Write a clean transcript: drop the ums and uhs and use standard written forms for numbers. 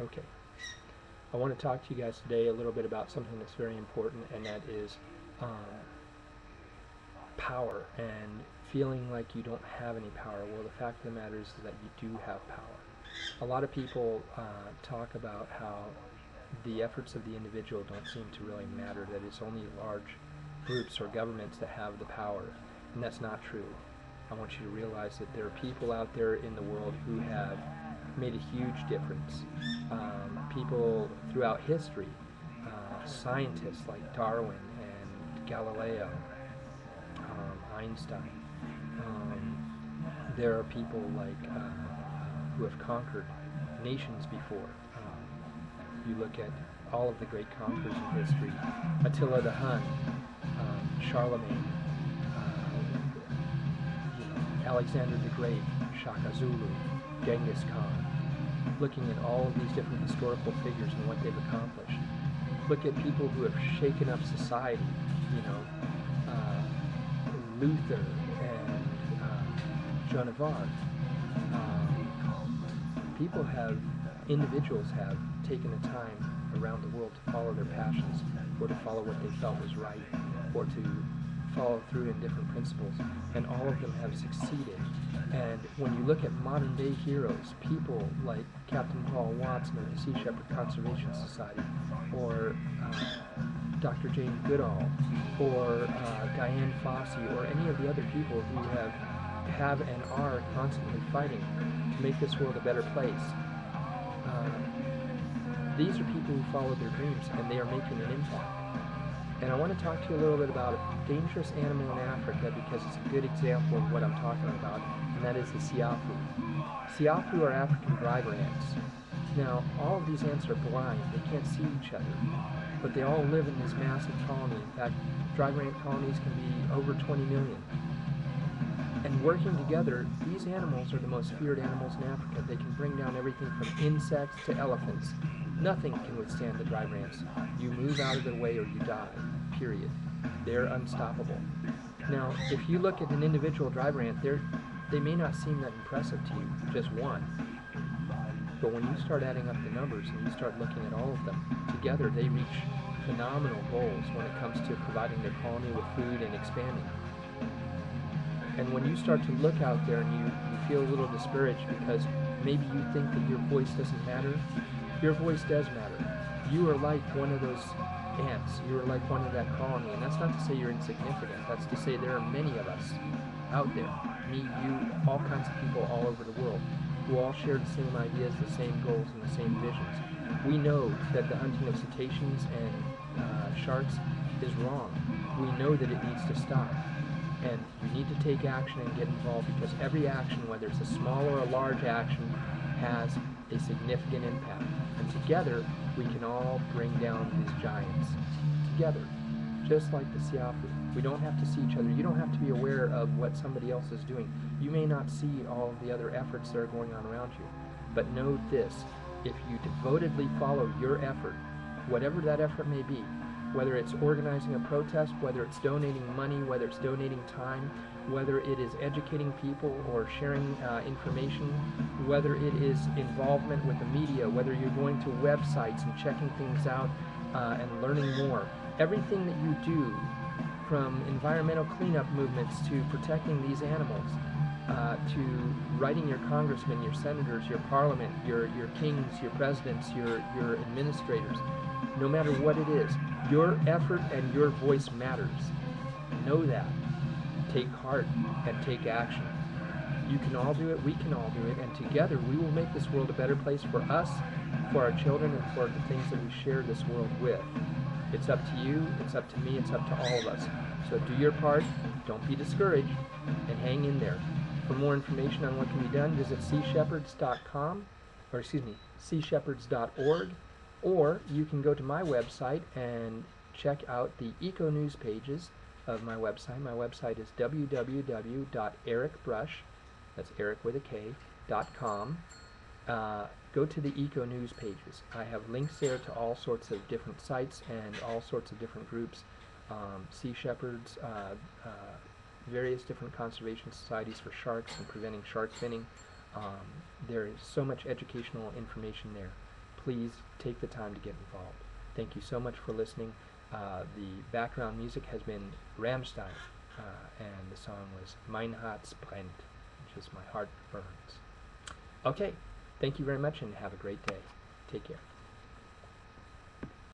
Okay. I want to talk to you guys today a little bit about something that's very important, and that is power and feeling like you don't have any power. Well, the fact of the matter is that you do have power. A lot of people talk about how the efforts of the individual don't seem to really matter, that it's only large groups or governments that have the power, and that's not true. I want you to realize that there are people out there in the world who have made a huge difference. People throughout history, scientists like Darwin and Galileo, Einstein. There are people like who have conquered nations before. You look at all of the great conquerors in history: Attila the Hun, Charlemagne, Alexander the Great, Shaka Zulu, Genghis Khan. Looking at all of these different historical figures and what they've accomplished. Look at people who have shaken up society, Luther and Joan of Arc. Individuals have taken the time around the world to follow their passions, or to follow what they felt was right, or to follow through in different principles, and all of them have succeeded. And when you look at modern day heroes, people like Captain Paul Watson of the Sea Shepherd Conservation Society, or Dr. Jane Goodall, or Diane Fossey, or any of the other people who have and are constantly fighting to make this world a better place. These are people who follow their dreams, and they are making an impact. And I want to talk to you a little bit about a dangerous animal in Africa, because it's a good example of what I'm talking about, and that is the siafu. Siafu are African driver ants. Now, all of these ants are blind. They can't see each other, but they all live in this massive colony. In fact, driver ant colonies can be over 20 million. And working together, these animals are the most feared animals in Africa. They can bring down everything from insects to elephants. Nothing can withstand the driver ants. You move out of their way or you die, period. They're unstoppable. Now, if you look at an individual driver ant, they may not seem that impressive to you, just one. But when you start adding up the numbers and you start looking at all of them, together they reach phenomenal goals when it comes to providing their colony with food and expanding. And when you start to look out there and you feel a little discouraged because maybe you think that your voice doesn't matter, your voice does matter. You are like one of those ants. You are like one of that colony. And that's not to say you're insignificant. That's to say there are many of us out there, me, you, all kinds of people all over the world, who all share the same ideas, the same goals, and the same visions. We know that the hunting of cetaceans and sharks is wrong. We know that it needs to stop. And you need to take action and get involved, because every action, whether it's a small or a large action, has a significant impact. And together, we can all bring down these giants. Together. Just like the siafu. We don't have to see each other. You don't have to be aware of what somebody else is doing. You may not see all of the other efforts that are going on around you. But know this: if you devotedly follow your effort, whatever that effort may be, whether it's organizing a protest, whether it's donating money, whether it's donating time, whether it is educating people or sharing information, whether it is involvement with the media, whether you're going to websites and checking things out and learning more. Everything that you do, from environmental cleanup movements to protecting these animals, to writing your congressmen, your senators, your parliament, your kings, your presidents, your administrators, no matter what it is, your effort and your voice matters. Know that. Take heart and take action. You can all do it, we can all do it, and together we will make this world a better place for us, for our children, and for the things that we share this world with. It's up to you, it's up to me, it's up to all of us. So do your part, don't be discouraged, and hang in there. For more information on what can be done, visit seashepherds.com, or seashepherds.org, or you can go to my website and check out the eco news pages of my website. My website is www.erikbrush, that's Eric with a K, .com. Go to the eco news pages. I have links there to all sorts of different sites and all sorts of different groups, Sea Shepherds, various different conservation societies for sharks and preventing shark finning. There is so much educational information there. please take the time to get involved. Thank you so much for listening. The background music has been Rammstein, and the song was Mein Herz brennt, which is My Heart Burns. Okay, thank you very much and have a great day. Take care.